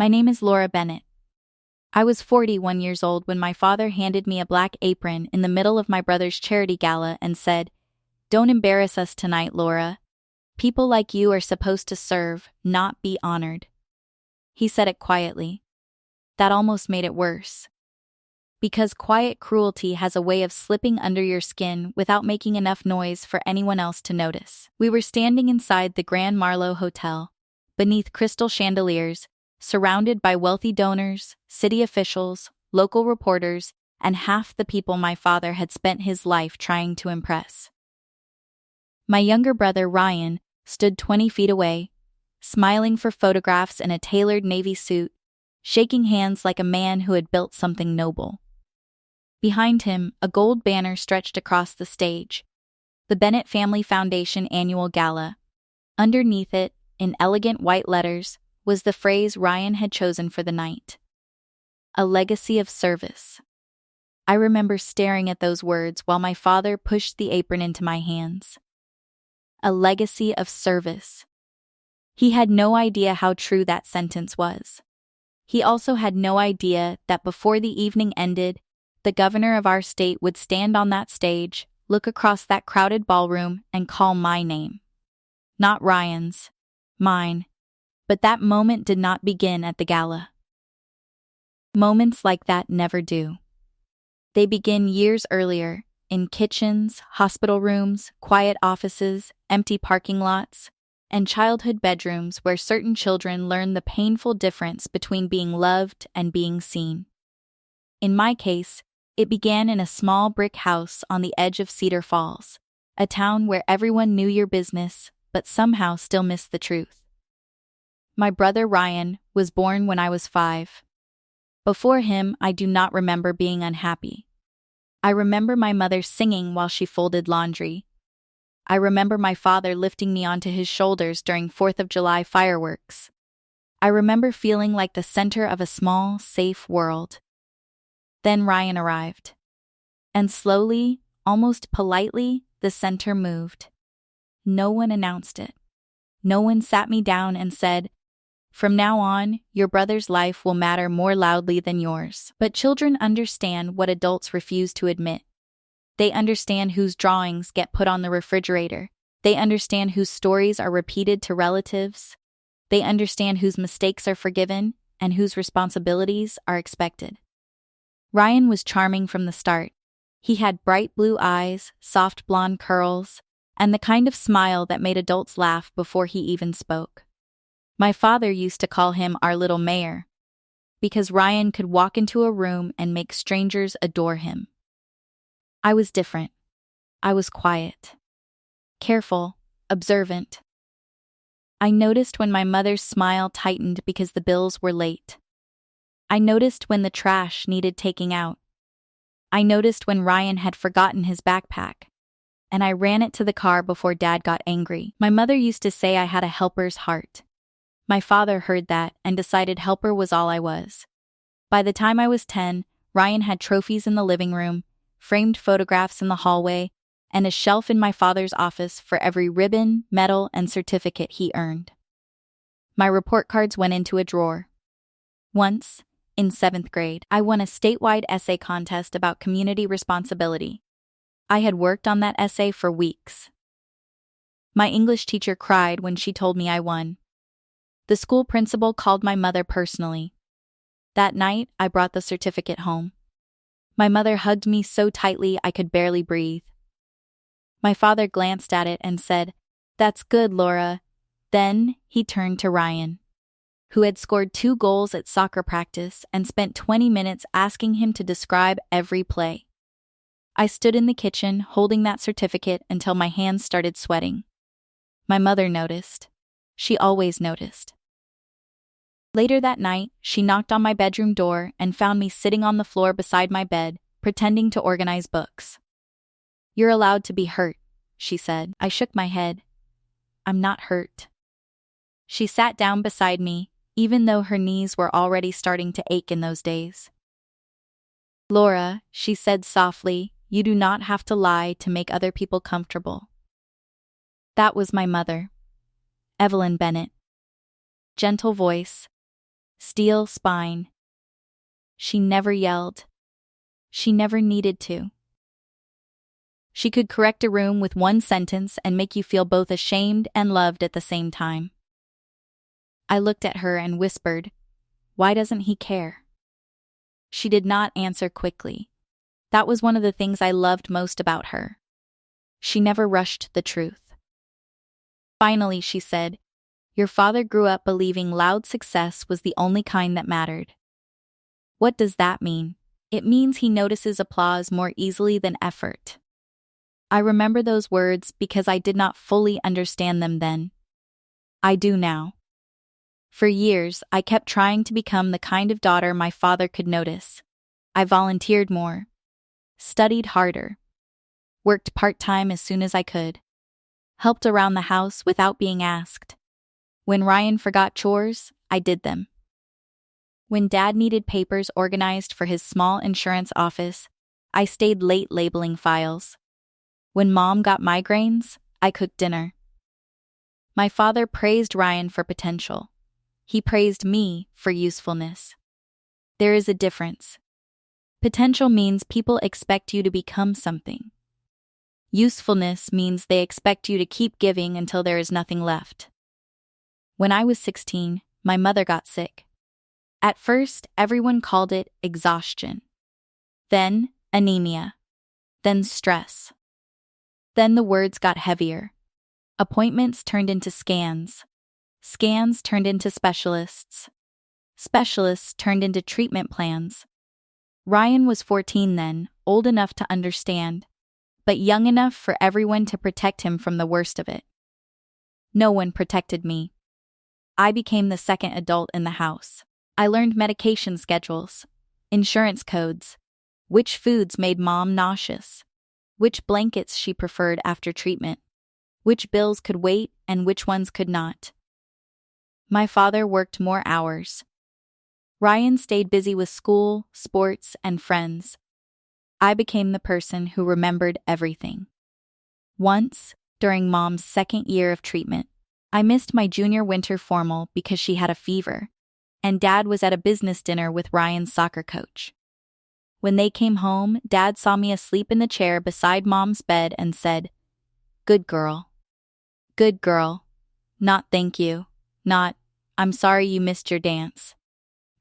My name is Laura Bennett. I was 41 years old when my father handed me a black apron in the middle of my brother's charity gala and said, "Don't embarrass us tonight, Laura. People like you are supposed to serve, not be honored." He said it quietly. That almost made it worse. Because quiet cruelty has a way of slipping under your skin without making enough noise for anyone else to notice. We were standing inside the Grand Marlowe Hotel, beneath crystal chandeliers, surrounded by wealthy donors, city officials, local reporters, and half the people my father had spent his life trying to impress. My younger brother, Ryan, stood 20 feet away, smiling for photographs in a tailored navy suit, shaking hands like a man who had built something noble. Behind him, a gold banner stretched across the stage, the Bennett Family Foundation Annual Gala. Underneath it, in elegant white letters, was the phrase Ryan had chosen for the night. A legacy of service. I remember staring at those words while my father pushed the apron into my hands. A legacy of service. He had no idea how true that sentence was. He also had no idea that before the evening ended, the governor of our state would stand on that stage, look across that crowded ballroom, and call my name. Not Ryan's. Mine. But that moment did not begin at the gala. Moments like that never do. They begin years earlier, in kitchens, hospital rooms, quiet offices, empty parking lots, and childhood bedrooms where certain children learn the painful difference between being loved and being seen. In my case, it began in a small brick house on the edge of Cedar Falls, a town where everyone knew your business, but somehow still missed the truth. My brother Ryan was born when I was 5. Before him, I do not remember being unhappy. I remember my mother singing while she folded laundry. I remember my father lifting me onto his shoulders during 4th of July fireworks. I remember feeling like the center of a small, safe world. Then Ryan arrived. And slowly, almost politely, the center moved. No one announced it. No one sat me down and said, "From now on, your brother's life will matter more loudly than yours." But children understand what adults refuse to admit. They understand whose drawings get put on the refrigerator. They understand whose stories are repeated to relatives. They understand whose mistakes are forgiven and whose responsibilities are expected. Ryan was charming from the start. He had bright blue eyes, soft blonde curls, and the kind of smile that made adults laugh before he even spoke. My father used to call him our little mayor, because Ryan could walk into a room and make strangers adore him. I was different. I was quiet, careful, observant. I noticed when my mother's smile tightened because the bills were late. I noticed when the trash needed taking out. I noticed when Ryan had forgotten his backpack, and I ran it to the car before Dad got angry. My mother used to say I had a helper's heart. My father heard that and decided helper was all I was. By the time I was 10, Ryan had trophies in the living room, framed photographs in the hallway, and a shelf in my father's office for every ribbon, medal, and certificate he earned. My report cards went into a drawer. Once, in 7th grade, I won a statewide essay contest about community responsibility. I had worked on that essay for weeks. My English teacher cried when she told me I won. The school principal called my mother personally. That night, I brought the certificate home. My mother hugged me so tightly I could barely breathe. My father glanced at it and said, "That's good, Laura." Then he turned to Ryan, who had scored 2 goals at soccer practice and spent 20 minutes asking him to describe every play. I stood in the kitchen holding that certificate until my hands started sweating. My mother noticed. She always noticed. Later that night, she knocked on my bedroom door and found me sitting on the floor beside my bed, pretending to organize books. "You're allowed to be hurt," she said. I shook my head. "I'm not hurt." She sat down beside me, even though her knees were already starting to ache in those days. "Laura," she said softly, "you do not have to lie to make other people comfortable." That was my mother, Evelyn Bennett. Gentle voice, Steel spine. She never yelled. She never needed to. She could correct a room with one sentence and make you feel both ashamed and loved at the same time. I looked at her and whispered, "Why doesn't he care?" She did not answer quickly. That was one of the things I loved most about her. She never rushed the truth. Finally, she said, "Your father grew up believing loud success was the only kind that mattered." What does that mean? It means he notices applause more easily than effort. I remember those words because I did not fully understand them then. I do now. For years, I kept trying to become the kind of daughter my father could notice. I volunteered more, studied harder, worked part-time as soon as I could, helped around the house without being asked. When Ryan forgot chores, I did them. When Dad needed papers organized for his small insurance office, I stayed late labeling files. When Mom got migraines, I cooked dinner. My father praised Ryan for potential. He praised me for usefulness. There is a difference. Potential means people expect you to become something. Usefulness means they expect you to keep giving until there is nothing left. When I was 16, my mother got sick. At first, everyone called it exhaustion. Then, anemia. Then stress. Then the words got heavier. Appointments turned into scans. Scans turned into specialists. Specialists turned into treatment plans. Ryan was 14 then, old enough to understand, but young enough for everyone to protect him from the worst of it. No one protected me. I became the second adult in the house. I learned medication schedules, insurance codes, which foods made Mom nauseous, which blankets she preferred after treatment, which bills could wait and which ones could not. My father worked more hours. Ryan stayed busy with school, sports, and friends. I became the person who remembered everything. Once, during Mom's second year of treatment, I missed my junior winter formal because she had a fever, and Dad was at a business dinner with Ryan's soccer coach. When they came home, Dad saw me asleep in the chair beside Mom's bed and said, "Good girl. Good girl. Not thank you. Not, I'm sorry you missed your dance.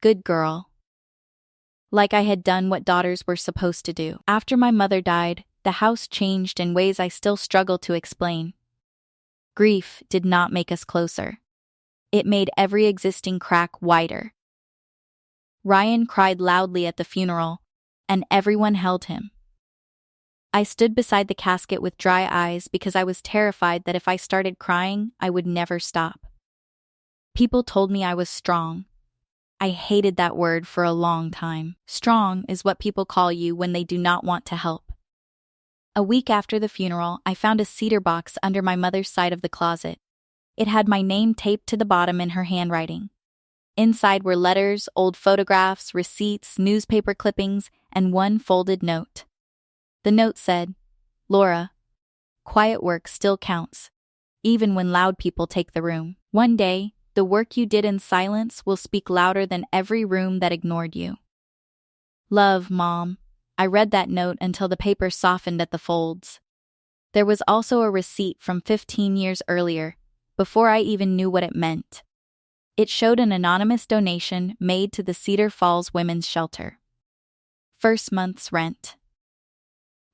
Good girl." Like I had done what daughters were supposed to do. After my mother died, the house changed in ways I still struggle to explain. Grief did not make us closer. It made every existing crack wider. Ryan cried loudly at the funeral, and everyone held him. I stood beside the casket with dry eyes because I was terrified that if I started crying, I would never stop. People told me I was strong. I hated that word for a long time. Strong is what people call you when they do not want to help. A week after the funeral, I found a cedar box under my mother's side of the closet. It had my name taped to the bottom in her handwriting. Inside were letters, old photographs, receipts, newspaper clippings, and one folded note. The note said, "Laura, quiet work still counts, even when loud people take the room. One day, the work you did in silence will speak louder than every room that ignored you. Love, Mom." I read that note until the paper softened at the folds. There was also a receipt from 15 years earlier, before I even knew what it meant. It showed an anonymous donation made to the Cedar Falls Women's Shelter. First month's rent.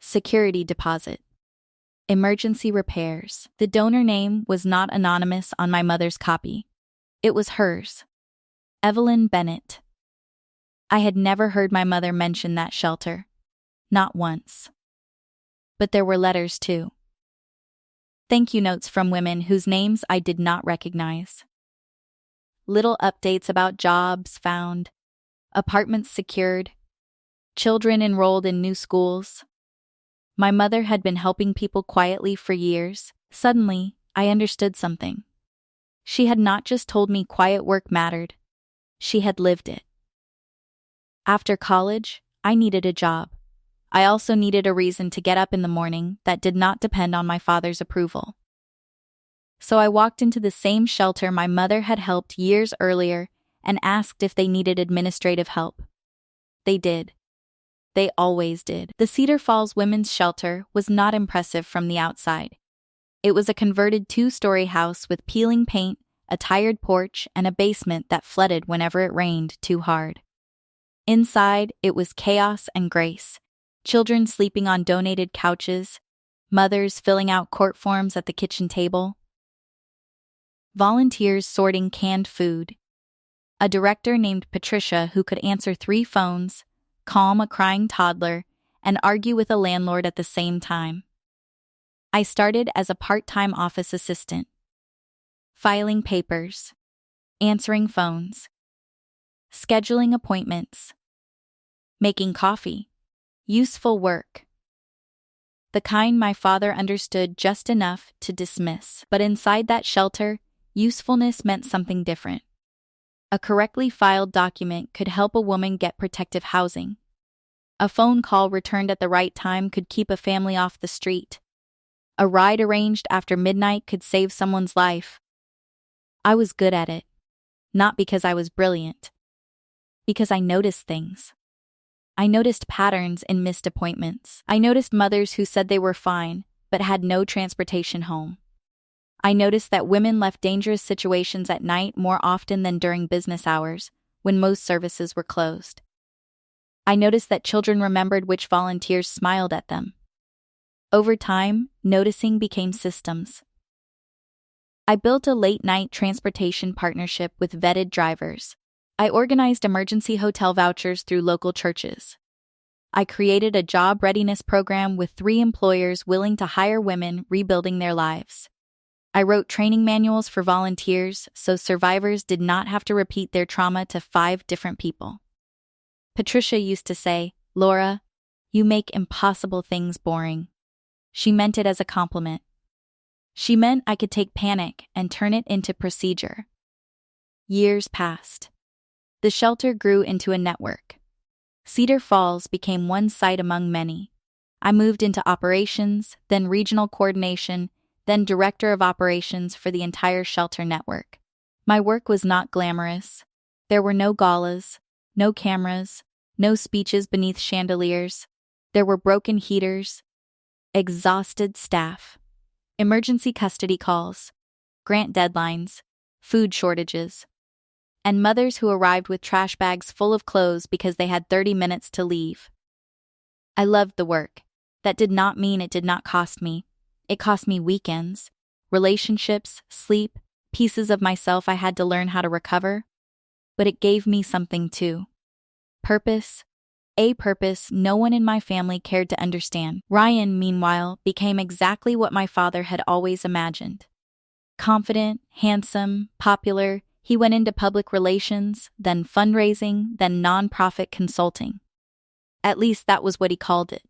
Security deposit. Emergency repairs. The donor name was not anonymous on my mother's copy. It was hers. Evelyn Bennett. I had never heard my mother mention that shelter. Not once. But there were letters too. Thank you notes from women whose names I did not recognize. Little updates about jobs found, apartments secured, children enrolled in new schools. My mother had been helping people quietly for years. Suddenly, I understood something. She had not just told me quiet work mattered. She had lived it. After college, I needed a job. I also needed a reason to get up in the morning that did not depend on my father's approval. So I walked into the same shelter my mother had helped years earlier and asked if they needed administrative help. They did. They always did. The Cedar Falls Women's Shelter was not impressive from the outside. It was a converted 2-story house with peeling paint, a tired porch, and a basement that flooded whenever it rained too hard. Inside, it was chaos and grace. Children sleeping on donated couches, mothers filling out court forms at the kitchen table, volunteers sorting canned food, a director named Patricia who could answer 3 phones, calm a crying toddler, and argue with a landlord at the same time. I started as a part-time office assistant, filing papers, answering phones, scheduling appointments, making coffee, useful work. The kind my father understood just enough to dismiss. But inside that shelter, usefulness meant something different. A correctly filed document could help a woman get protective housing. A phone call returned at the right time could keep a family off the street. A ride arranged after midnight could save someone's life. I was good at it. Not because I was brilliant. Because I noticed things. I noticed patterns in missed appointments. I noticed mothers who said they were fine, but had no transportation home. I noticed that women left dangerous situations at night more often than during business hours, when most services were closed. I noticed that children remembered which volunteers smiled at them. Over time, noticing became systems. I built a late-night transportation partnership with vetted drivers. I organized emergency hotel vouchers through local churches. I created a job readiness program with 3 employers willing to hire women rebuilding their lives. I wrote training manuals for volunteers so survivors did not have to repeat their trauma to 5 different people. Patricia used to say, "Laura, you make impossible things boring." She meant it as a compliment. She meant I could take panic and turn it into procedure. Years passed. The shelter grew into a network. Cedar Falls became one site among many. I moved into operations, then regional coordination, then director of operations for the entire shelter network. My work was not glamorous. There were no galas, no cameras, no speeches beneath chandeliers. There were broken heaters, exhausted staff, emergency custody calls, grant deadlines, food shortages, and mothers who arrived with trash bags full of clothes because they had 30 minutes to leave. I loved the work. That did not mean it did not cost me. It cost me weekends, relationships, sleep, pieces of myself I had to learn how to recover. But it gave me something too. Purpose. A purpose no one in my family cared to understand. Ryan, meanwhile, became exactly what my father had always imagined. Confident, handsome, popular, he went into public relations, then fundraising, then nonprofit consulting. At least that was what he called it.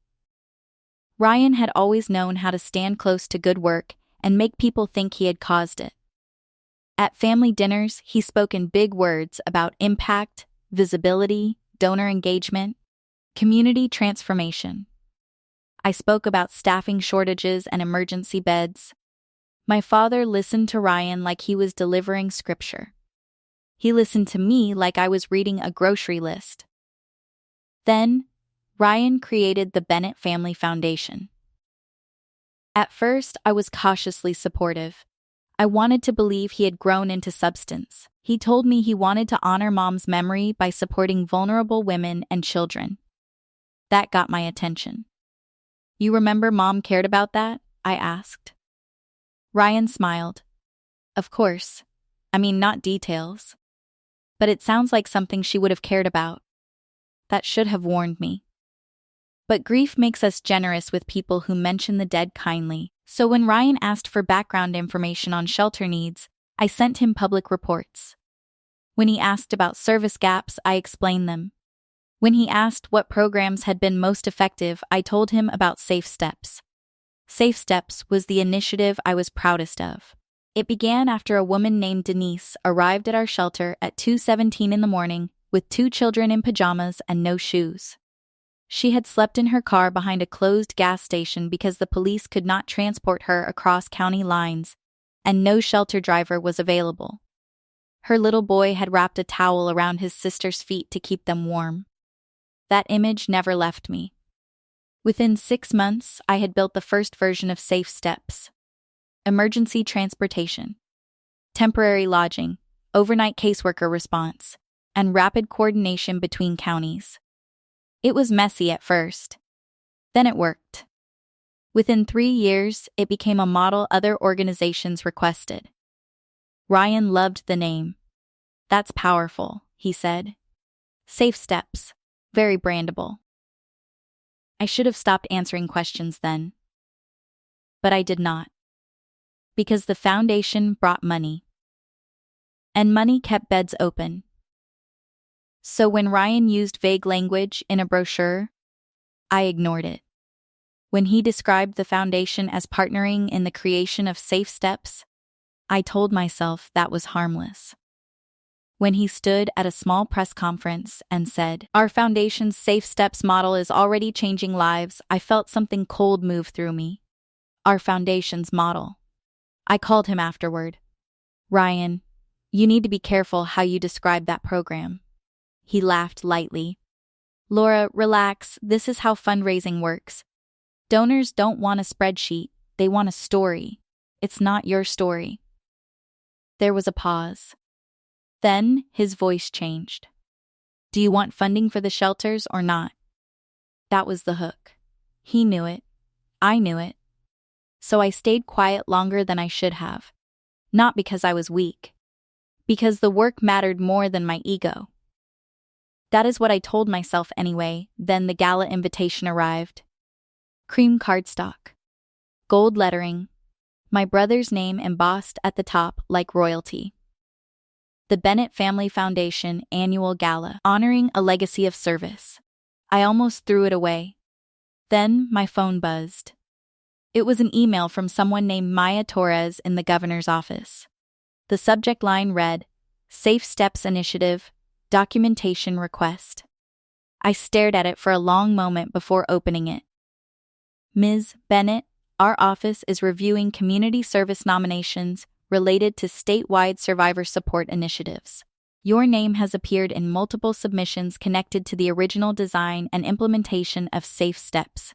Ryan had always known how to stand close to good work and make people think he had caused it. At family dinners, he spoke in big words about impact, visibility, donor engagement, community transformation. I spoke about staffing shortages and emergency beds. My father listened to Ryan like he was delivering scripture. He listened to me like I was reading a grocery list. Then, Ryan created the Bennett Family Foundation. At first, I was cautiously supportive. I wanted to believe he had grown into substance. He told me he wanted to honor Mom's memory by supporting vulnerable women and children. That got my attention. "You remember Mom cared about that?" I asked. Ryan smiled. "Of course. I mean, not details. But it sounds like something she would have cared about. That should have warned me." But grief makes us generous with people who mention the dead kindly. So when Ryan asked for background information on shelter needs, I sent him public reports. When he asked about service gaps, I explained them. When he asked what programs had been most effective, I told him about Safe Steps. Safe Steps was the initiative I was proudest of. It began after a woman named Denise arrived at our shelter at 2:17 in the morning with 2 children in pajamas and no shoes. She had slept in her car behind a closed gas station because the police could not transport her across county lines, and no shelter driver was available. Her little boy had wrapped a towel around his sister's feet to keep them warm. That image never left me. Within 6 months, I had built the first version of Safe Steps. Emergency transportation, temporary lodging, overnight caseworker response, and rapid coordination between counties. It was messy at first. Then it worked. Within 3 years, it became a model other organizations requested. Ryan loved the name. "That's powerful," he said. "Safe Steps. Very brandable." I should have stopped answering questions then. But I did not. Because the foundation brought money. And money kept beds open. So when Ryan used vague language in a brochure, I ignored it. When he described the foundation as partnering in the creation of Safe Steps, I told myself that was harmless. When he stood at a small press conference and said, "Our foundation's Safe Steps model is already changing lives," I felt something cold move through me. Our foundation's model. I called him afterward. "Ryan, you need to be careful how you describe that program." He laughed lightly. "Laura, relax, this is how fundraising works. Donors don't want a spreadsheet, they want a story. It's not your story." There was a pause. Then his voice changed. "Do you want funding for the shelters or not?" That was the hook. He knew it. I knew it. So I stayed quiet longer than I should have. Not because I was weak. Because the work mattered more than my ego. That is what I told myself anyway. Then the gala invitation arrived. Cream cardstock. Gold lettering. My brother's name embossed at the top like royalty. The Bennett Family Foundation Annual Gala, honoring a legacy of service. I almost threw it away. Then my phone buzzed. It was an email from someone named Maya Torres in the governor's office. The subject line read, "Safe Steps Initiative, Documentation Request." I stared at it for a long moment before opening it. "Ms. Bennett, our office is reviewing community service nominations related to statewide survivor support initiatives. Your name has appeared in multiple submissions connected to the original design and implementation of Safe Steps.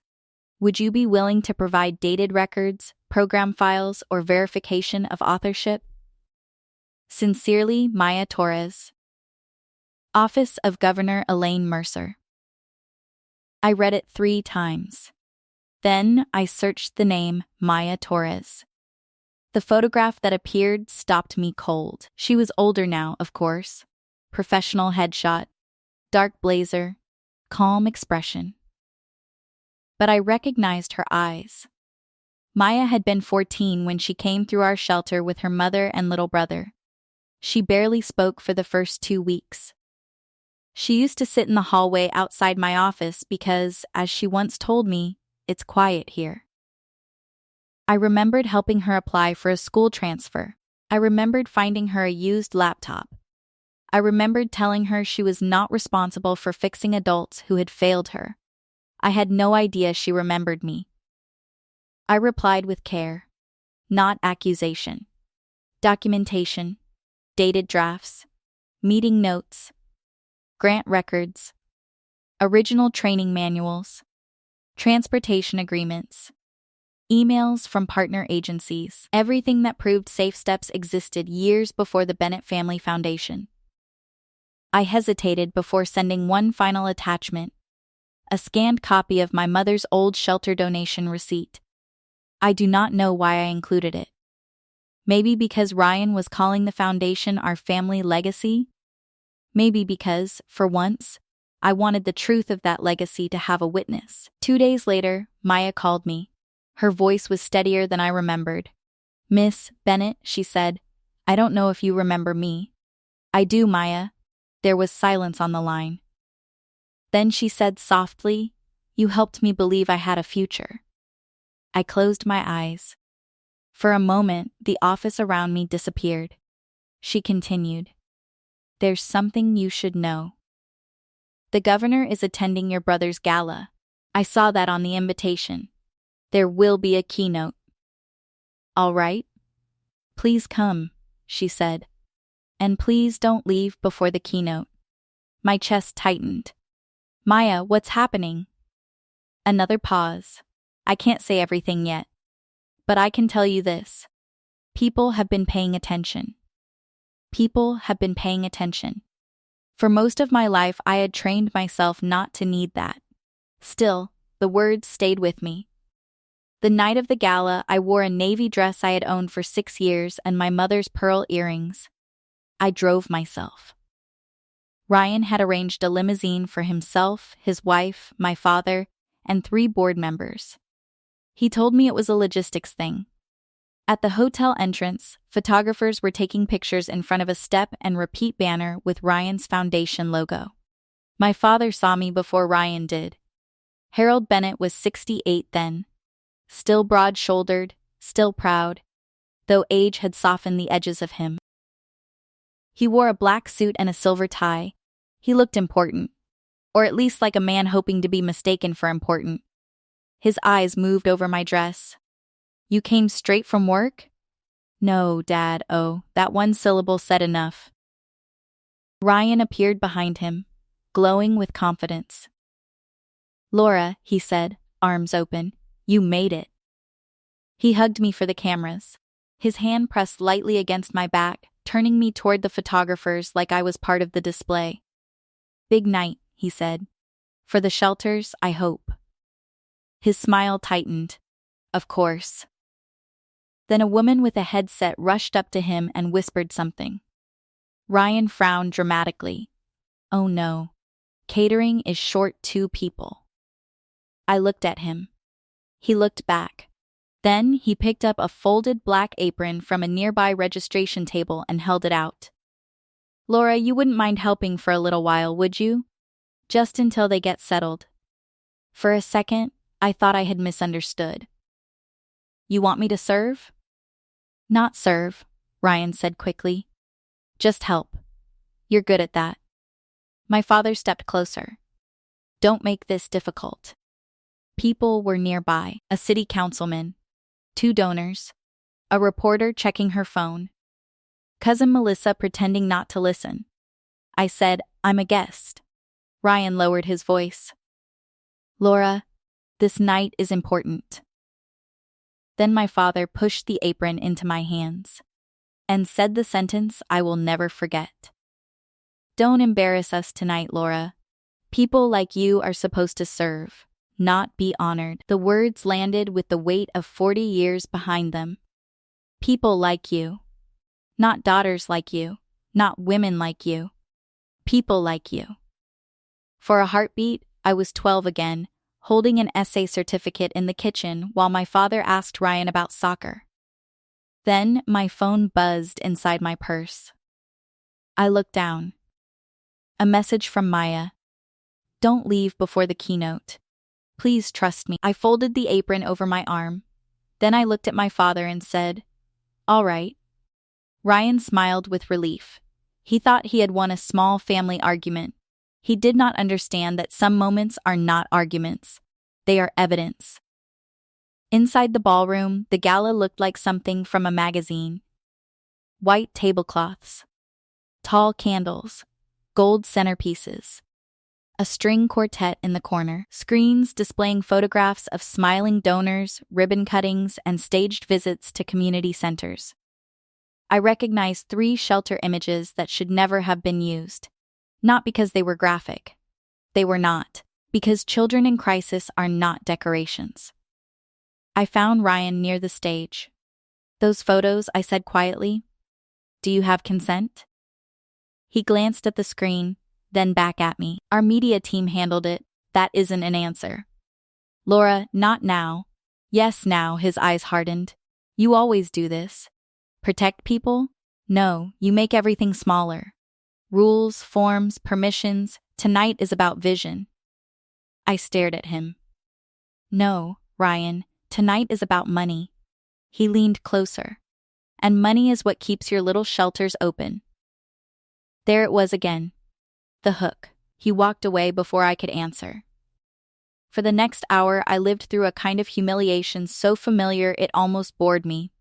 Would you be willing to provide dated records, program files, or verification of authorship? Sincerely, Maya Torres. Office of Governor Elaine Mercer." I read it 3 times. Then I searched the name Maya Torres. The photograph that appeared stopped me cold. She was older now, of course. Professional headshot, dark blazer, calm expression. But I recognized her eyes. Maya had been 14 when she came through our shelter with her mother and little brother. She barely spoke for the first 2 weeks. She used to sit in the hallway outside my office because, as she once told me, it's quiet here. I remembered helping her apply for a school transfer. I remembered finding her a used laptop. I remembered telling her she was not responsible for fixing adults who had failed her. I had no idea she remembered me. I replied with care, not accusation. Documentation, dated drafts, meeting notes, grant records, original training manuals, transportation agreements, emails from partner agencies, everything that proved Safe Steps existed years before the Bennett Family Foundation. I hesitated before sending one final attachment, a scanned copy of my mother's old shelter donation receipt. I do not know why I included it. Maybe because Ryan was calling the foundation our family legacy? Maybe because, for once, I wanted the truth of that legacy to have a witness. 2 days later, Maya called me. Her voice was steadier than I remembered. "Miss Bennett," she said, "I don't know if you remember me." "I do, Maya." There was silence on the line. Then she said softly, "You helped me believe I had a future." I closed my eyes. For a moment, the office around me disappeared. She continued, "There's something you should know. The governor is attending your brother's gala. I saw that on the invitation. There will be a keynote." "All right. Please come," she said. And please don't leave before the keynote. My chest tightened. Maya, what's happening? Another pause. I can't say everything yet. But I can tell you this. People have been paying attention. People have been paying attention. For most of my life, I had trained myself not to need that. Still, the words stayed with me. The night of the gala, I wore a navy dress I had owned for 6 years and my mother's pearl earrings. I drove myself. Ryan had arranged a limousine for himself, his wife, my father, and 3 board members. He told me it was a logistics thing. At the hotel entrance, photographers were taking pictures in front of a step and repeat banner with Ryan's foundation logo. My father saw me before Ryan did. Harold Bennett was 68 then. Still broad-shouldered, still proud, though age had softened the edges of him. He wore a black suit and a silver tie. He looked important, or at least like a man hoping to be mistaken for important. His eyes moved over my dress. You came straight from work? No, Dad, oh, that one syllable said enough. Ryan appeared behind him, glowing with confidence. Laura, he said, arms open, you made it. He hugged me for the cameras. His hand pressed lightly against my back, turning me toward the photographers like I was part of the display. Big night, he said. For the shelters, I hope. His smile tightened. Of course. Then a woman with a headset rushed up to him and whispered something. Ryan frowned dramatically. Oh no. Catering is short 2 people. I looked at him. He looked back. Then he picked up a folded black apron from a nearby registration table and held it out. Laura, you wouldn't mind helping for a little while, would you? Just until they get settled. For a second, I thought I had misunderstood. You want me to serve? Not serve, Ryan said quickly. Just help. You're good at that. My father stepped closer. Don't make this difficult. People were nearby, a city councilman, 2 donors, a reporter checking her phone, Cousin Melissa pretending not to listen. I said, I'm a guest. Ryan lowered his voice. Laura, this night is important. Then my father pushed the apron into my hands and said the sentence I will never forget. Don't embarrass us tonight, Laura. People like you are supposed to serve, not be honored. The words landed with the weight of 40 years behind them. People like you. Not daughters like you. Not women like you. People like you. For a heartbeat, I was 12 again, holding an essay certificate in the kitchen while my father asked Ryan about soccer. Then my phone buzzed inside my purse. I looked down. A message from Maya. Don't leave before the keynote. Please trust me. I folded the apron over my arm. Then I looked at my father and said, All right. Ryan smiled with relief. He thought he had won a small family argument. He did not understand that some moments are not arguments. They are evidence. Inside the ballroom, the gala looked like something from a magazine. White tablecloths, tall candles, gold centerpieces, a string quartet in the corner, screens displaying photographs of smiling donors, ribbon cuttings, and staged visits to community centers. I recognized 3 shelter images that should never have been used. Not because they were graphic. They were not, because children in crisis are not decorations. I found Ryan near the stage. Those photos, I said quietly. Do you have consent? He glanced at the screen, then back at me. Our media team handled it. That isn't an answer. Laura, not now. Yes, now, his eyes hardened. You always do this. Protect people? No, you make everything smaller. Rules, forms, permissions. Tonight is about vision. I stared at him. No, Ryan, tonight is about money. He leaned closer. And money is what keeps your little shelters open. There it was again. The hook. He walked away before I could answer. For the next hour, I lived through a kind of humiliation so familiar it almost bored me.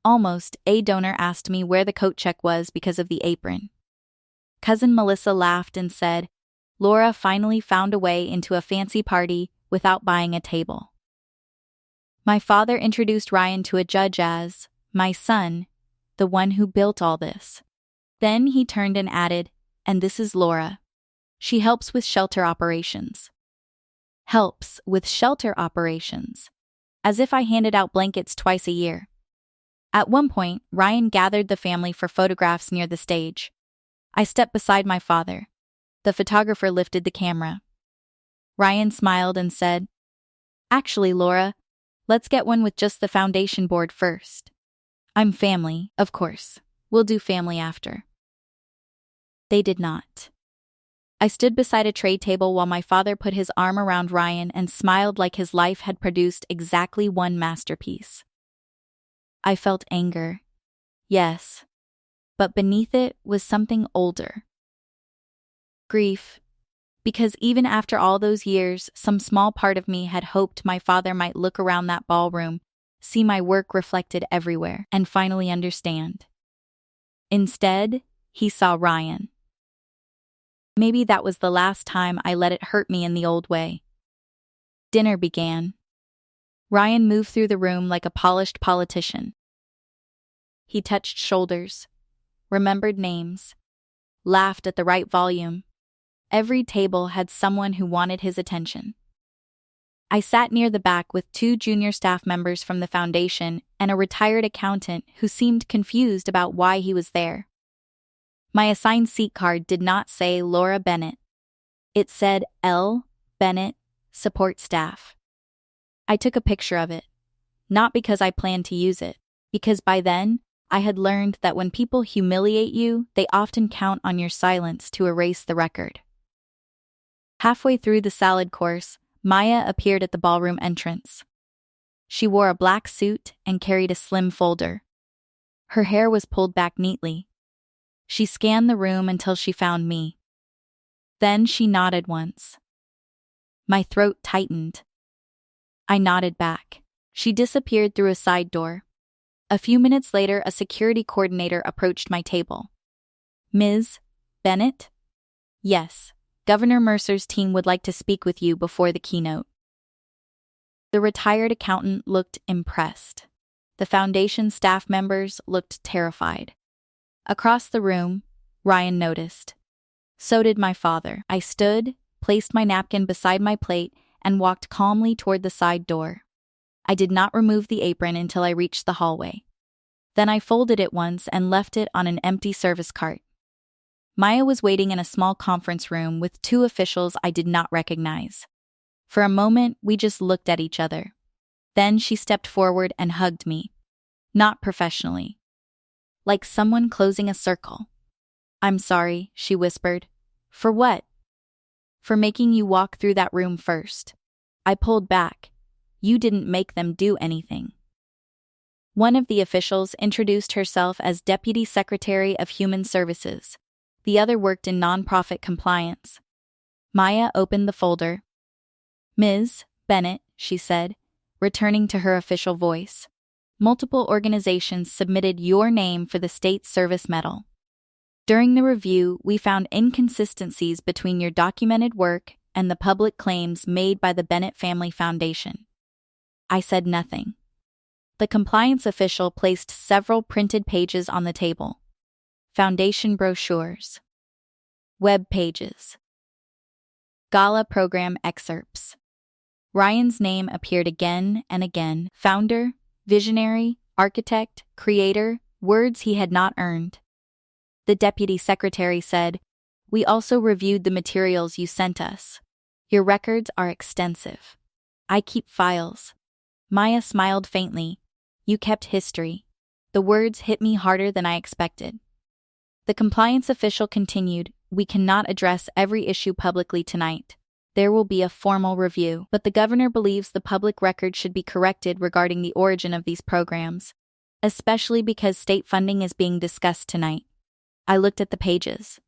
Almost, a donor asked me where the coat check was because of the apron. Cousin Melissa laughed and said, Laura finally found a way into a fancy party without buying a table. My father introduced Ryan to a judge as, my son, the one who built all this. Then he turned and added, and this is Laura. She helps with shelter operations. Helps with shelter operations. As if I handed out blankets twice a year. At one point, Ryan gathered the family for photographs near the stage. I stepped beside my father. The photographer lifted the camera. Ryan smiled and said, Actually, Laura, let's get one with just the foundation board first. I'm family, of course. We'll do family after. They did not. I stood beside a tray table while my father put his arm around Ryan and smiled like his life had produced exactly one masterpiece. I felt anger. Yes. But beneath it was something older. Grief. Because even after all those years, some small part of me had hoped my father might look around that ballroom, see my work reflected everywhere, and finally understand. Instead, he saw Ryan. Maybe that was the last time I let it hurt me in the old way. Dinner began. Ryan moved through the room like a polished politician. He touched shoulders, remembered names, laughed at the right volume. Every table had someone who wanted his attention. I sat near the back with 2 junior staff members from the foundation and a retired accountant who seemed confused about why he was there. My assigned seat card did not say Laura Bennett. It said L. Bennett, support staff. I took a picture of it, not because I planned to use it, because by then, I had learned that when people humiliate you, they often count on your silence to erase the record. Halfway through the salad course, Maya appeared at the ballroom entrance. She wore a black suit and carried a slim folder. Her hair was pulled back neatly. She scanned the room until she found me. Then she nodded once. My throat tightened. I nodded back. She disappeared through a side door. A few minutes later, a security coordinator approached my table. Ms. Bennett? Yes, Governor Mercer's team would like to speak with you before the keynote. The retired accountant looked impressed. The foundation staff members looked terrified. Across the room, Ryan noticed. So did my father. I stood, placed my napkin beside my plate, and walked calmly toward the side door. I did not remove the apron until I reached the hallway. Then I folded it once and left it on an empty service cart. Maya was waiting in a small conference room with 2 officials I did not recognize. For a moment, we just looked at each other. Then she stepped forward and hugged me. Not professionally. Like someone closing a circle. I'm sorry, she whispered. For what? For making you walk through that room first. I pulled back. You didn't make them do anything. One of the officials introduced herself as Deputy Secretary of Human Services. The other worked in nonprofit compliance. Maya opened the folder. Ms. Bennett, she said, returning to her official voice. Multiple organizations submitted your name for the State Service Medal. During the review, we found inconsistencies between your documented work and the public claims made by the Bennett Family Foundation. I said nothing. The compliance official placed several printed pages on the table. Foundation brochures. Web pages. Gala program excerpts. Ryan's name appeared again and again. Founder, visionary, architect, creator, words he had not earned. The deputy secretary said, "We also reviewed the materials you sent us. Your records are extensive. I keep files." Maya smiled faintly. "You kept history." The words hit me harder than I expected. The compliance official continued, "We cannot address every issue publicly tonight. There will be a formal review, but the governor believes the public record should be corrected regarding the origin of these programs, especially because state funding is being discussed tonight." I looked at the pages.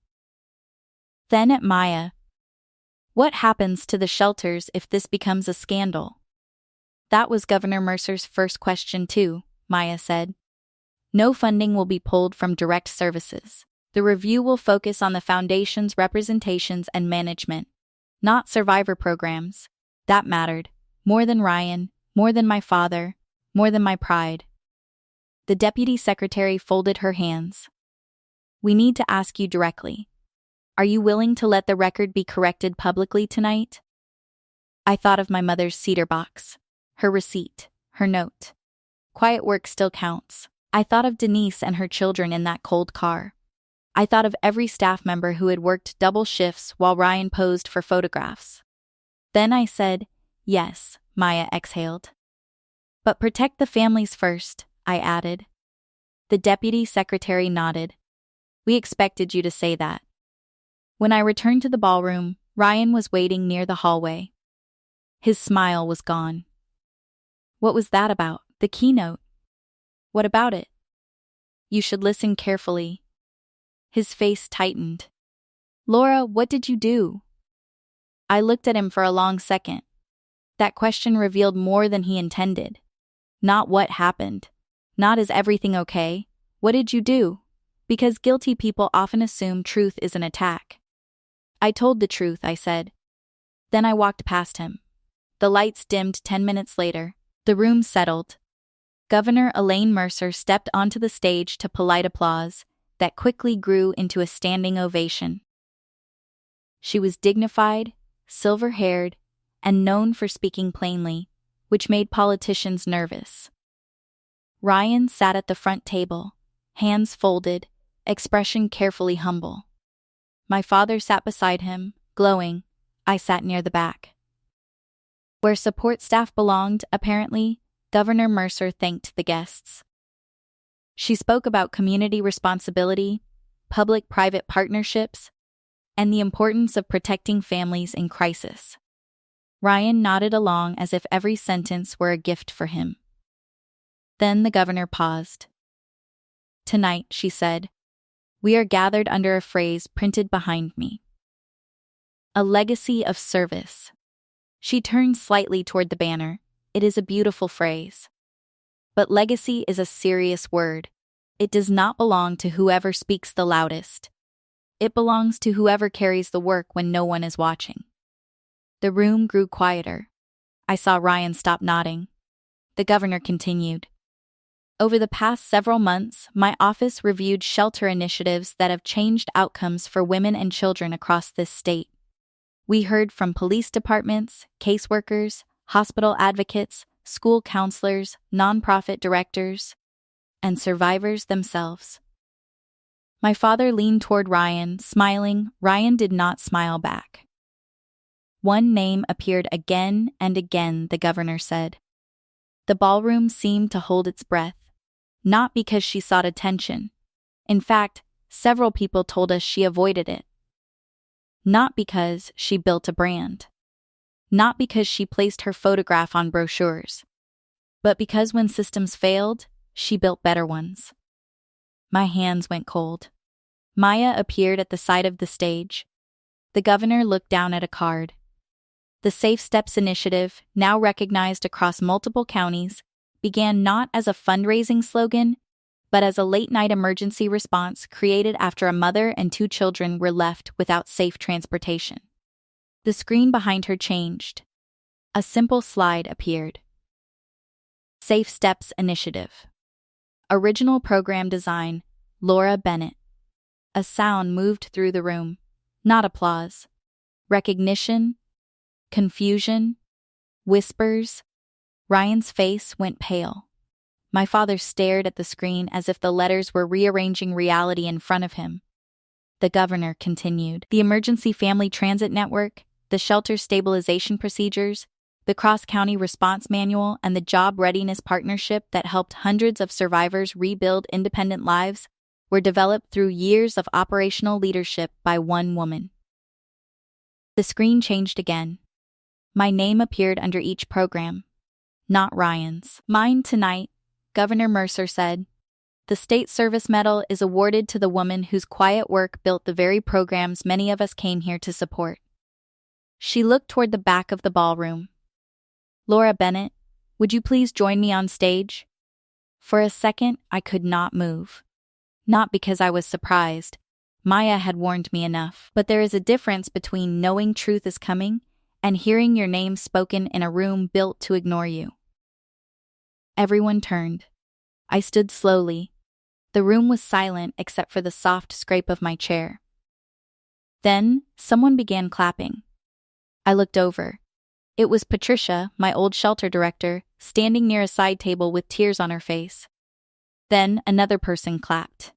Then at Maya. "What happens to the shelters if this becomes a scandal?" "That was Governor Mercer's first question too," Maya said. No funding will be pulled from direct services. The review will focus on the foundation's representations and management, not survivor programs. That mattered. More than Ryan, more than my father, more than my pride. The deputy secretary folded her hands. We need to ask you directly. Are you willing to let the record be corrected publicly tonight? I thought of my mother's cedar box, her receipt, her note. Quiet work still counts. I thought of Denise and her children in that cold car. I thought of every staff member who had worked double shifts while Ryan posed for photographs. Then I said, yes, Maya exhaled. But protect the families first, I added. The deputy secretary nodded. We expected you to say that. When I returned to the ballroom, Ryan was waiting near the hallway. His smile was gone. What was that about? The keynote? What about it? You should listen carefully. His face tightened. Laura, what did you do? I looked at him for a long second. That question revealed more than he intended. Not what happened. Not is everything okay? What did you do? Because guilty people often assume truth is an attack. I told the truth, I said. Then I walked past him. The lights dimmed 10 minutes later. The room settled. Governor Elaine Mercer stepped onto the stage to polite applause that quickly grew into a standing ovation. She was dignified, silver-haired, and known for speaking plainly, which made politicians nervous. Ryan sat at the front table, hands folded, expression carefully humble. My father sat beside him, glowing. I sat near the back. Where support staff belonged, apparently, Governor Mercer thanked the guests. She spoke about community responsibility, public-private partnerships, and the importance of protecting families in crisis. Ryan nodded along as if every sentence were a gift for him. Then the governor paused. Tonight, she said, we are gathered under a phrase printed behind me. A legacy of service. She turned slightly toward the banner. It is a beautiful phrase. But legacy is a serious word. It does not belong to whoever speaks the loudest. It belongs to whoever carries the work when no one is watching. The room grew quieter. I saw Ryan stop nodding. The governor continued. Over the past several months, my office reviewed shelter initiatives that have changed outcomes for women and children across this state. We heard from police departments, caseworkers, hospital advocates, school counselors, nonprofit directors, and survivors themselves. My father leaned toward Ryan, smiling. Ryan did not smile back. One name appeared again and again, the governor said. The ballroom seemed to hold its breath. Not because she sought attention. In fact, several people told us she avoided it. Not because she built a brand. Not because she placed her photograph on brochures. But because when systems failed, she built better ones. My hands went cold. Maya appeared at the side of the stage. The governor looked down at a card. The Safe Steps initiative, now recognized across multiple counties, began not as a fundraising slogan, but as a late-night emergency response created after a mother and 2 children were left without safe transportation. The screen behind her changed. A simple slide appeared. Safe Steps Initiative. Original program design, Laura Bennett. A sound moved through the room. Not applause. Recognition. Confusion. Whispers. Ryan's face went pale. My father stared at the screen as if the letters were rearranging reality in front of him. The governor continued. The Emergency Family Transit Network, the Shelter Stabilization Procedures, the Cross-County Response Manual, and the Job Readiness Partnership that helped hundreds of survivors rebuild independent lives were developed through years of operational leadership by one woman. The screen changed again. My name appeared under each program. Not Ryan's. Mine tonight, Governor Mercer said. The State Service Medal is awarded to the woman whose quiet work built the very programs many of us came here to support. She looked toward the back of the ballroom. Laura Bennett, would you please join me on stage? For a second, I could not move. Not because I was surprised. Maya had warned me enough. But there is a difference between knowing truth is coming and hearing your name spoken in a room built to ignore you. Everyone turned. I stood slowly. The room was silent except for the soft scrape of my chair. Then, someone began clapping. I looked over. It was Patricia, my old shelter director, standing near a side table with tears on her face. Then another person clapped.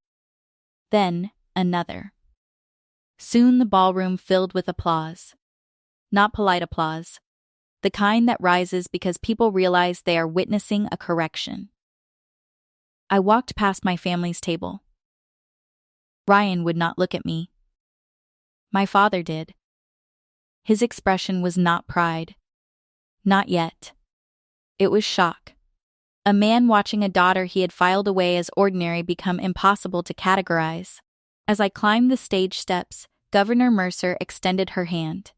Then another. Soon the ballroom filled with applause. Not polite applause. The kind that rises because people realize they are witnessing a correction. I walked past my family's table. Ryan would not look at me. My father did. His expression was not pride. Not yet. It was shock. A man watching a daughter he had filed away as ordinary become impossible to categorize. As I climbed the stage steps, Governor Mercer extended her hand.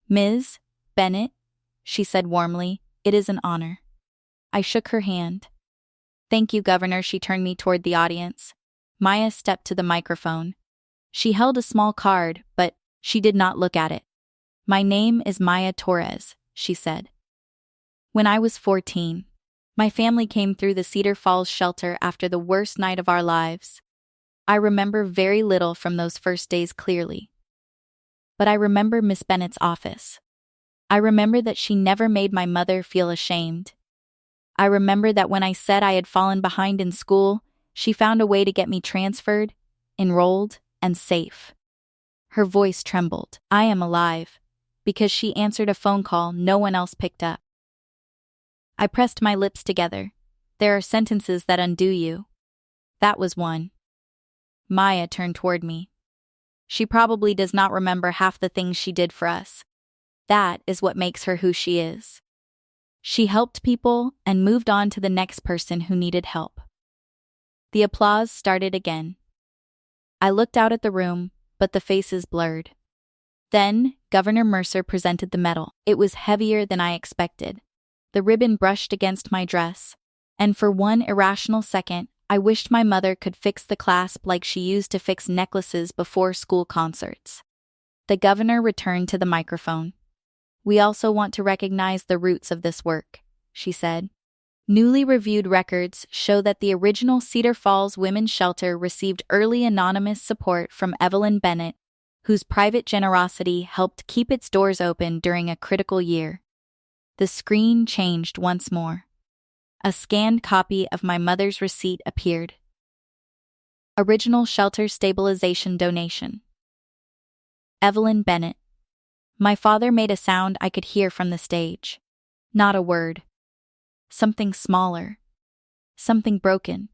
"Ms. Bennett," she said warmly, "it is an honor." I shook her hand. "Thank you, Governor," she turned me toward the audience. Maya stepped to the microphone. She held a small card, but she did not look at it. "My name is Maya Torres," she said. When I was 14, my family came through the Cedar Falls shelter after the worst night of our lives. I remember very little from those first days clearly. But I remember Miss Bennett's office. I remember that she never made my mother feel ashamed. I remember that when I said I had fallen behind in school, she found a way to get me transferred, enrolled, and safe. Her voice trembled. "I am alive," because she answered a phone call no one else picked up. I pressed my lips together. "There are sentences that undo you." That was one. Maya turned toward me. "She probably does not remember half the things she did for us. That is what makes her who she is." She helped people and moved on to the next person who needed help. The applause started again. I looked out at the room, but the faces blurred. Then, Governor Mercer presented the medal. It was heavier than I expected. The ribbon brushed against my dress, and for one irrational second, I wished my mother could fix the clasp like she used to fix necklaces before school concerts. The governor returned to the microphone. "We also want to recognize the roots of this work," she said. Newly reviewed records show that the original Cedar Falls Women's Shelter received early anonymous support from Evelyn Bennett, whose private generosity helped keep its doors open during a critical year. The screen changed once more. A scanned copy of my mother's receipt appeared. Original shelter stabilization donation. Evelyn Bennett. My father made a sound I could hear from the stage. Not a word. Something smaller. Something broken.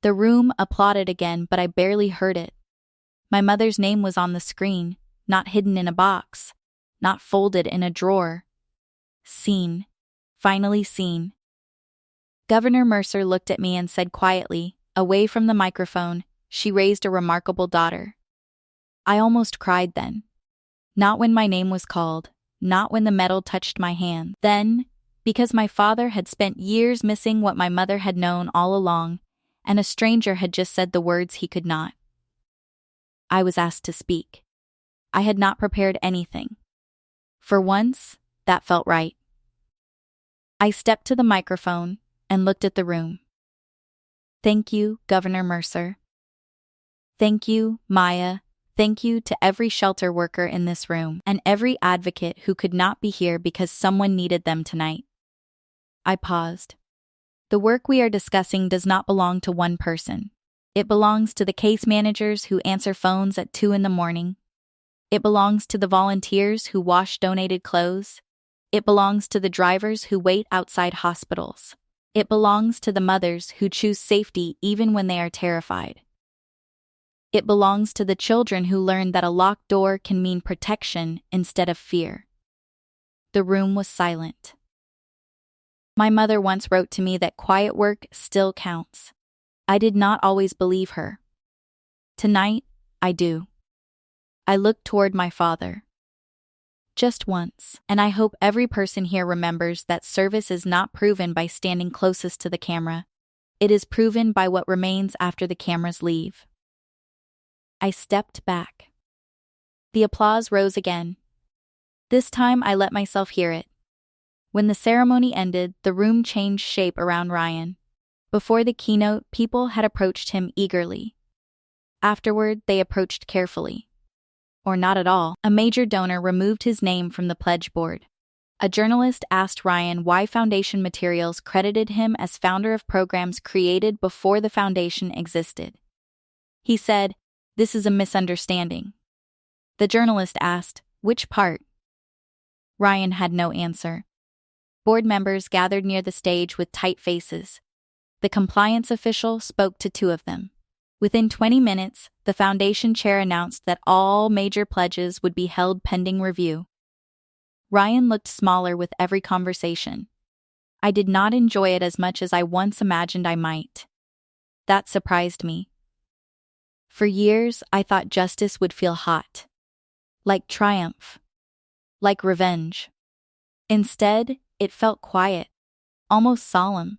The room applauded again, but I barely heard it. My mother's name was on the screen, not hidden in a box, not folded in a drawer. Seen. Finally seen. Governor Mercer looked at me and said quietly, away from the microphone, "She raised a remarkable daughter." I almost cried then. Not when my name was called, not when the medal touched my hand. Then, because my father had spent years missing what my mother had known all along, and a stranger had just said the words he could not. I was asked to speak. I had not prepared anything. For once, that felt right. I stepped to the microphone and looked at the room. Thank you, Governor Mercer. Thank you, Maya. Thank you to every shelter worker in this room and every advocate who could not be here because someone needed them tonight. I paused. The work we are discussing does not belong to one person. It belongs to the case managers who answer phones at 2 a.m. It belongs to the volunteers who wash donated clothes. It belongs to the drivers who wait outside hospitals. It belongs to the mothers who choose safety even when they are terrified. It belongs to the children who learn that a locked door can mean protection instead of fear. The room was silent. My mother once wrote to me that quiet work still counts. I did not always believe her. Tonight, I do. I looked toward my father. Just once, and I hope every person here remembers that service is not proven by standing closest to the camera. It is proven by what remains after the cameras leave. I stepped back. The applause rose again. This time I let myself hear it. When the ceremony ended, the room changed shape around Ryan. Before the keynote, people had approached him eagerly. Afterward, they approached carefully. Or not at all. A major donor removed his name from the pledge board. A journalist asked Ryan why foundation materials credited him as founder of programs created before the foundation existed. He said, "This is a misunderstanding." The journalist asked, "Which part?" Ryan had no answer. Board members gathered near the stage with tight faces. The compliance official spoke to two of them. Within 20 minutes, the foundation chair announced that all major pledges would be held pending review. Ryan looked smaller with every conversation. I did not enjoy it as much as I once imagined I might. That surprised me. For years, I thought justice would feel hot. Like triumph. Like revenge. Instead, it felt quiet. Almost solemn.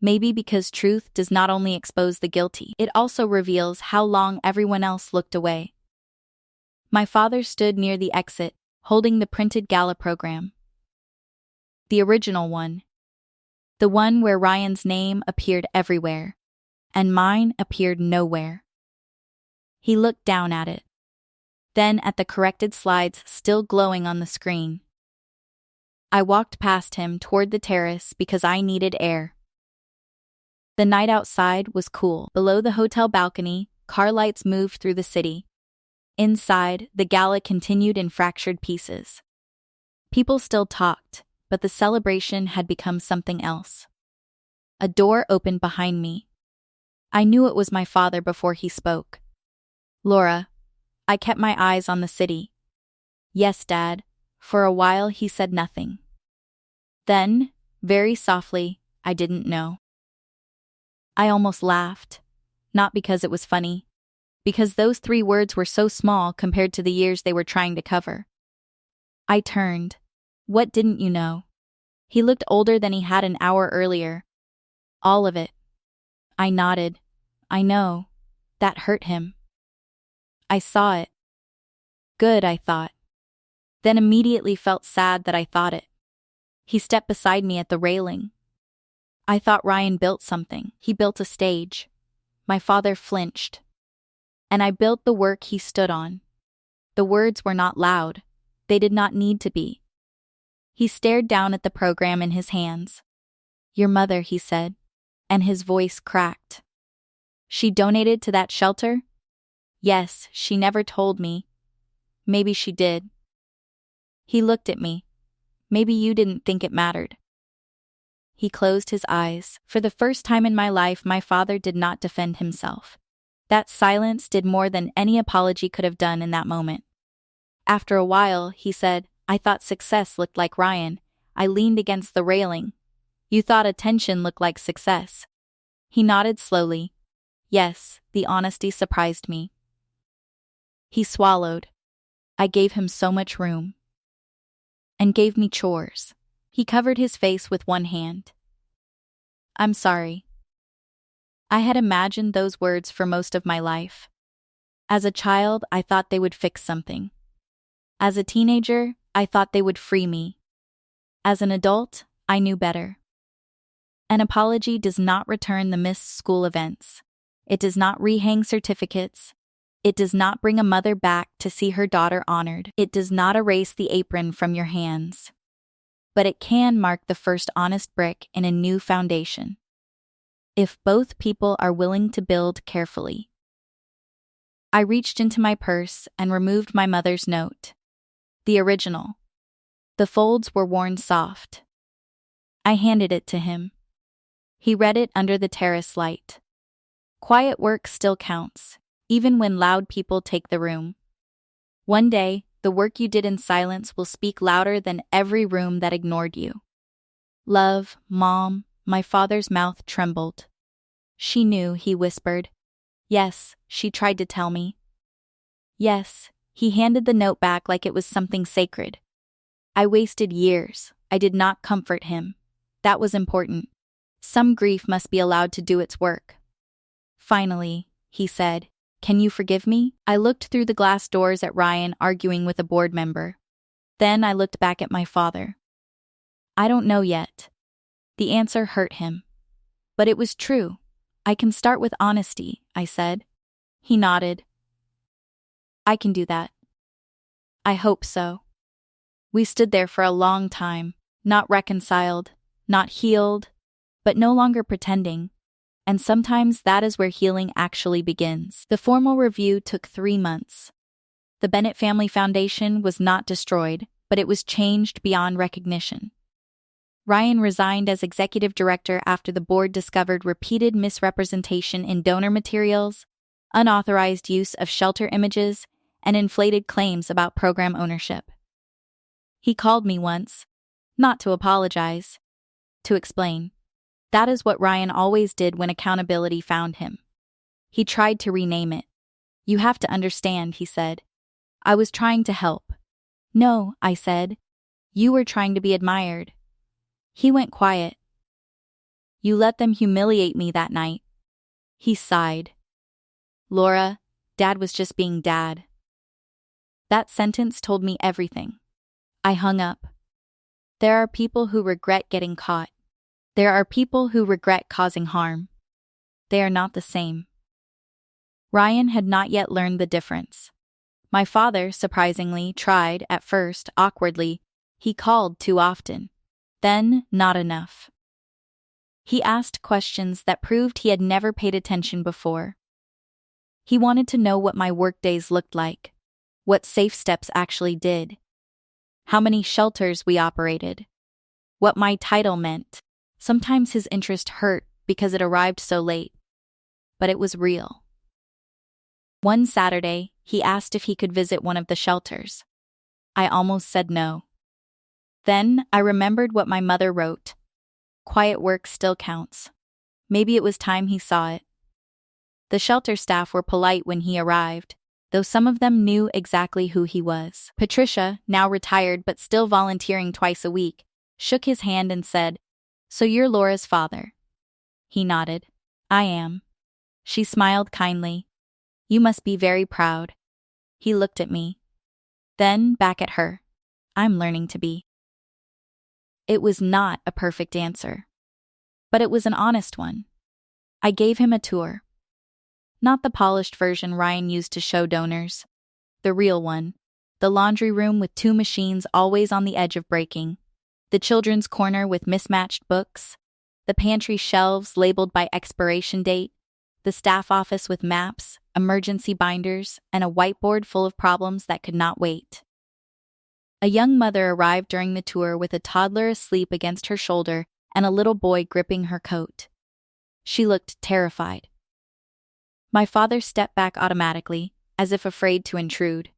Maybe because truth does not only expose the guilty, it also reveals how long everyone else looked away. My father stood near the exit, holding the printed Gala program. The original one. The one where Ryan's name appeared everywhere, and mine appeared nowhere. He looked down at it. Then at the corrected slides still glowing on the screen. I walked past him toward the terrace because I needed air. The night outside was cool. Below the hotel balcony, car lights moved through the city. Inside, the gala continued in fractured pieces. People still talked, but the celebration had become something else. A door opened behind me. I knew it was my father before he spoke. "Laura." I kept my eyes on the city. "Yes, Dad." For a while he said nothing. Then, very softly, "I didn't know." I almost laughed. Not because it was funny. Because those 3 words were so small compared to the years they were trying to cover. I turned. "What didn't you know?" He looked older than he had an hour earlier. "All of it." I nodded. "I know." That hurt him. I saw it. Good, I thought. Then immediately felt sad that I thought it. He stepped beside me at the railing. I thought Ryan built something. He built a stage. My father flinched. And I built the work he stood on. The words were not loud. They did not need to be. He stared down at the program in his hands. "Your mother," he said, and his voice cracked. "She donated to that shelter?" "Yes, she never told me." "Maybe she did." He looked at me. "Maybe you didn't think it mattered." He closed his eyes. For the first time in my life, my father did not defend himself. That silence did more than any apology could have done in that moment. After a while, he said, "I thought success looked like Ryan." I leaned against the railing. "You thought attention looked like success." He nodded slowly. Yes, the honesty surprised me. He swallowed. I gave him so much room. And gave me chores. He covered his face with one hand. "I'm sorry." I had imagined those words for most of my life. As a child, I thought they would fix something. As a teenager, I thought they would free me. As an adult, I knew better. An apology does not return the missed school events. It does not rehang certificates. It does not bring a mother back to see her daughter honored. It does not erase the apron from your hands. But it can mark the first honest brick in a new foundation. If both people are willing to build carefully. I reached into my purse and removed my mother's note. The original. The folds were worn soft. I handed it to him. He read it under the terrace light. Quiet work still counts, even when loud people take the room. One day, the work you did in silence will speak louder than every room that ignored you. Love, Mom. My father's mouth trembled. She knew, he whispered. Yes, she tried to tell me. Yes, he handed the note back like it was something sacred. I wasted years. I did not comfort him. That was important. Some grief must be allowed to do its work. Finally, he said, "Can you forgive me?" I looked through the glass doors at Ryan arguing with a board member. Then I looked back at my father. "I don't know yet." The answer hurt him. But it was true. "I can start with honesty," I said. He nodded. "I can do that." "I hope so." We stood there for a long time, not reconciled, not healed, but no longer pretending. And sometimes that is where healing actually begins. The formal review took 3 months. The Bennett Family Foundation was not destroyed, but it was changed beyond recognition. Ryan resigned as executive director after the board discovered repeated misrepresentation in donor materials, unauthorized use of shelter images, and inflated claims about program ownership. He called me once, not to apologize, to explain. That is what Ryan always did when accountability found him. He tried to rename it. "You have to understand," he said. "I was trying to help." "No," I said. "You were trying to be admired." He went quiet. "You let them humiliate me that night." He sighed. "Laura, Dad was just being Dad." That sentence told me everything. I hung up. There are people who regret getting caught. There are people who regret causing harm. They are not the same. Ryan had not yet learned the difference. My father, surprisingly, tried, at first, awkwardly. He called too often. Then, not enough. He asked questions that proved he had never paid attention before. He wanted to know what my workdays looked like, what Safe Steps actually did, how many shelters we operated, what my title meant. Sometimes his interest hurt because it arrived so late, but it was real. One Saturday, he asked if he could visit one of the shelters. I almost said no. Then I remembered what my mother wrote. Quiet work still counts. Maybe it was time he saw it. The shelter staff were polite when he arrived, though some of them knew exactly who he was. Patricia, now retired but still volunteering twice a week, shook his hand and said, "So you're Laura's father?" He nodded. "I am." She smiled kindly. "You must be very proud." He looked at me. Then back at her. "I'm learning to be." It was not a perfect answer, but it was an honest one. I gave him a tour. Not the polished version Ryan used to show donors. The real one. The laundry room with 2 machines always on the edge of breaking. The children's corner with mismatched books. The pantry shelves labeled by expiration date. The staff office with maps, emergency binders, and a whiteboard full of problems that could not wait. A young mother arrived during the tour with a toddler asleep against her shoulder and a little boy gripping her coat. She looked terrified. My father stepped back automatically, as if afraid to intrude.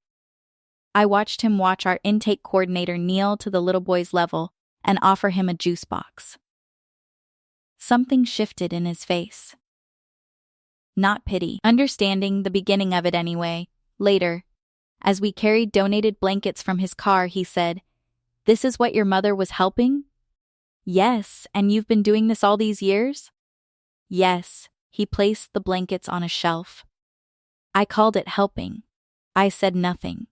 I watched him watch our intake coordinator kneel to the little boy's level and offer him a juice box. Something shifted in his face. Not pity, understanding, the beginning of it anyway. Later, as we carried donated blankets from his car, he said, "This is what your mother was helping?" "Yes, and you've been doing this all these years?" "Yes." He placed the blankets on a shelf. I called it helping. I said nothing.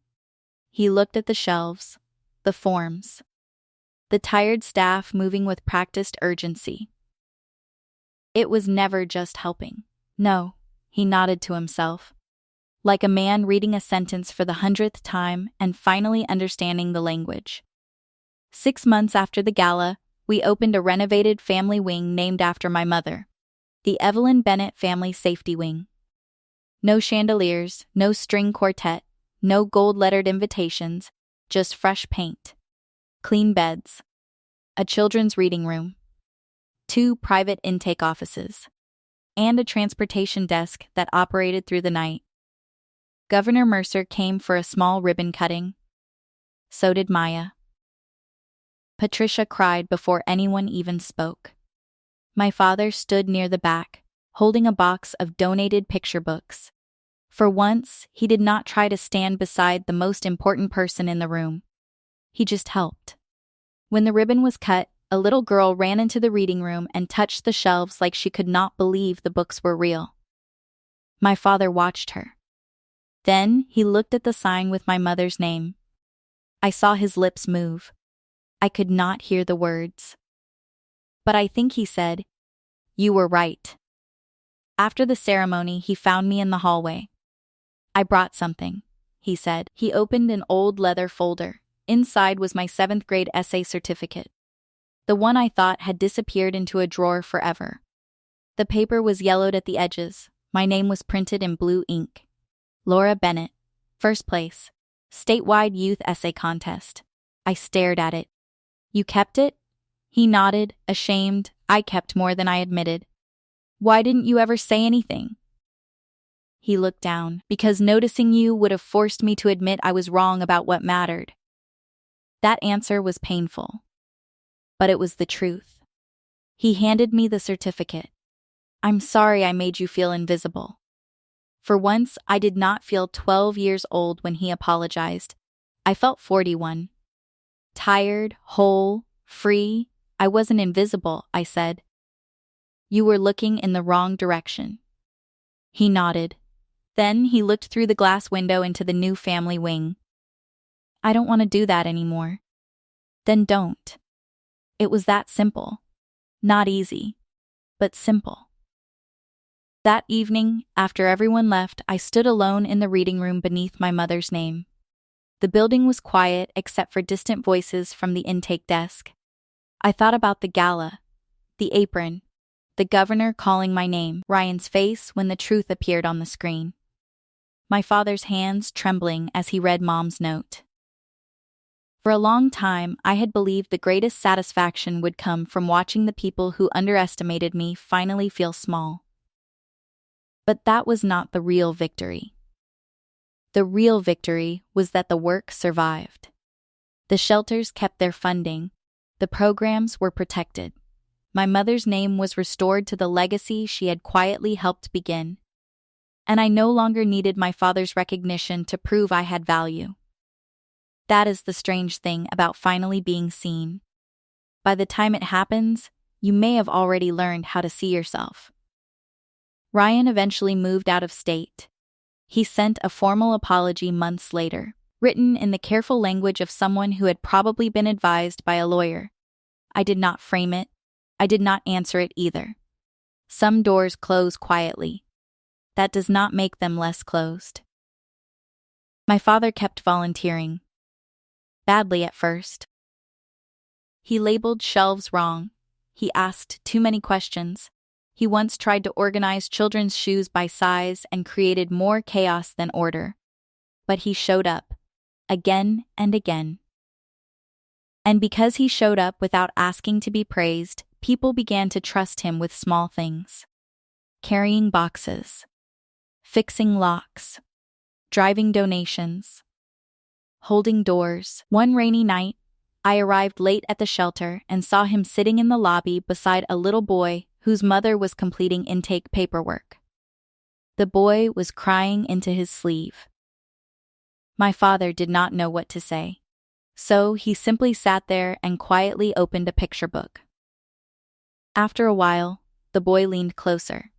He looked at the shelves, the forms, the tired staff moving with practiced urgency. It was never just helping. No, he nodded to himself, like a man reading a sentence for the 100th time and finally understanding the language. 6 months after the gala, we opened a renovated family wing named after my mother, the Evelyn Bennett Family Safety Wing. No chandeliers, no string quartet, no gold-lettered invitations, just fresh paint, clean beds, a children's reading room, 2 private intake offices, and a transportation desk that operated through the night. Governor Mercer came for a small ribbon cutting. So did Maya. Patricia cried before anyone even spoke. My father stood near the back, holding a box of donated picture books. For once, he did not try to stand beside the most important person in the room. He just helped. When the ribbon was cut, A little girl ran into the reading room and touched the shelves like she could not believe the books were real. My father watched her. Then he looked at the sign with my mother's name. I saw his lips move. I could not hear the words. But I think he said, "You were right." After the ceremony, he found me in the hallway. "I brought something," he said. He opened an old leather folder. Inside was my 7th grade essay certificate. The one I thought had disappeared into a drawer forever. The paper was yellowed at the edges. My name was printed in blue ink. Laura Bennett, 1st place, statewide youth essay contest. I stared at it. "You kept it?" He nodded, ashamed. I kept more than I admitted. "Why didn't you ever say anything?" He looked down. "Because noticing you would have forced me to admit I was wrong about what mattered." That answer was painful. But it was the truth. He handed me the certificate. "I'm sorry I made you feel invisible." For once, I did not feel 12 years old when he apologized. I felt 41. Tired, whole, free. I wasn't invisible, I said. "You were looking in the wrong direction." He nodded. Then he looked through the glass window into the new family wing. "I don't want to do that anymore." "Then don't." It was that simple. Not easy, but simple. That evening, after everyone left, I stood alone in the reading room beneath my mother's name. The building was quiet except for distant voices from the intake desk. I thought about the gala, the apron, the governor calling my name, Ryan's face when the truth appeared on the screen. My father's hands trembling as he read Mom's note. For a long time, I had believed the greatest satisfaction would come from watching the people who underestimated me finally feel small. But that was not the real victory. The real victory was that the work survived. The shelters kept their funding. The programs were protected. My mother's name was restored to the legacy she had quietly helped begin. And I no longer needed my father's recognition to prove I had value. That is the strange thing about finally being seen. By the time it happens, you may have already learned how to see yourself. Ryan eventually moved out of state. He sent a formal apology months later, written in the careful language of someone who had probably been advised by a lawyer. I did not frame it. I did not answer it either. Some doors close quietly. That does not make them less closed. My father kept volunteering. Badly at first. He labeled shelves wrong. He asked too many questions. He once tried to organize children's shoes by size and created more chaos than order. But he showed up, again and again. And because he showed up without asking to be praised, people began to trust him with small things. Carrying boxes. Fixing locks. Driving donations. Holding doors. One rainy night, I arrived late at the shelter and saw him sitting in the lobby beside a little boy whose mother was completing intake paperwork. The boy was crying into his sleeve. My father did not know what to say, so he simply sat there and quietly opened a picture book. After a while, the boy leaned closer.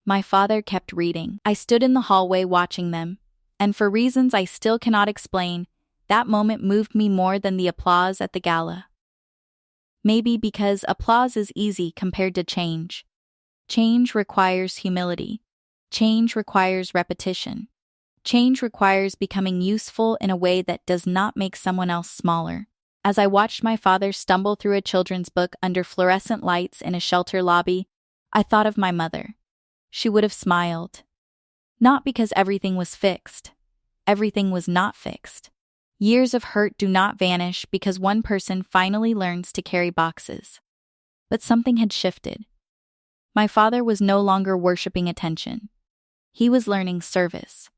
My father kept reading. I stood in the hallway watching them, and for reasons I still cannot explain, that moment moved me more than the applause at the gala. Maybe because applause is easy compared to change. Change requires humility. Change requires repetition. Change requires becoming useful in a way that does not make someone else smaller. As I watched my father stumble through a children's book under fluorescent lights in a shelter lobby, I thought of my mother. She would have smiled. Not because everything was fixed. Everything was not fixed. Years of hurt do not vanish because one person finally learns to carry boxes. But something had shifted. My father was no longer worshiping attention. He was learning service.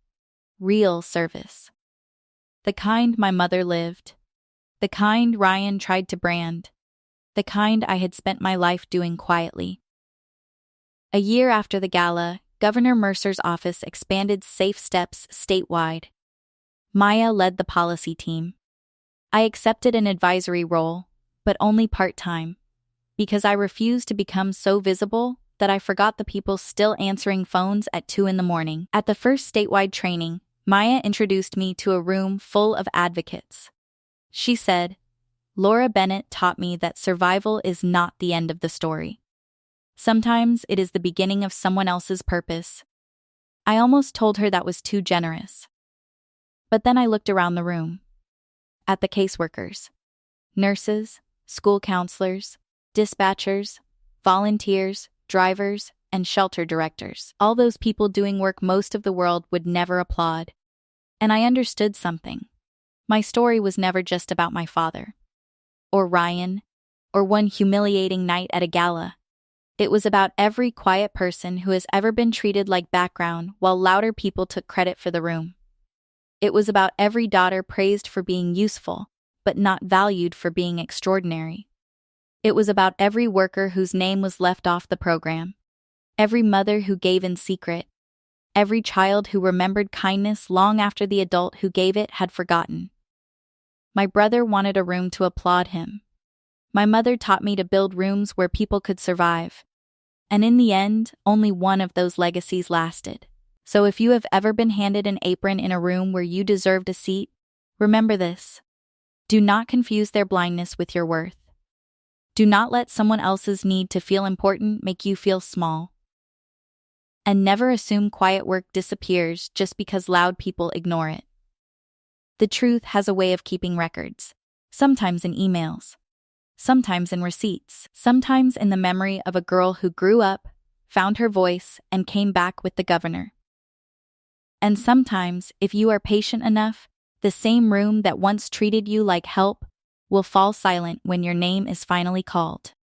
Real service. The kind my mother lived. The kind Ryan tried to brand. The kind I had spent my life doing quietly. A year after the gala, Governor Mercer's office expanded Safe Steps statewide. Maya led the policy team. I accepted an advisory role, but only part-time, because I refused to become so visible that I forgot the people still answering phones at 2 in the morning. At the first statewide training, Maya introduced me to a room full of advocates. She said, "Laura Bennett taught me that survival is not the end of the story. Sometimes it is the beginning of someone else's purpose." I almost told her that was too generous. But then I looked around the room. At the caseworkers, nurses, school counselors, dispatchers, volunteers, drivers, and shelter directors. All those people doing work most of the world would never applaud. And I understood something. My story was never just about my father, or Ryan, or one humiliating night at a gala. It was about every quiet person who has ever been treated like background while louder people took credit for the room. It was about every daughter praised for being useful, but not valued for being extraordinary. It was about every worker whose name was left off the program, every mother who gave in secret, every child who remembered kindness long after the adult who gave it had forgotten. My brother wanted a room to applaud him. My mother taught me to build rooms where people could survive. And in the end, only one of those legacies lasted. So if you have ever been handed an apron in a room where you deserved a seat, remember this. Do not confuse their blindness with your worth. Do not let someone else's need to feel important make you feel small. And never assume quiet work disappears just because loud people ignore it. The truth has a way of keeping records, sometimes in emails, sometimes in receipts, sometimes in the memory of a girl who grew up, found her voice, and came back with the governor. And sometimes, if you are patient enough, the same room that once treated you like help will fall silent when your name is finally called.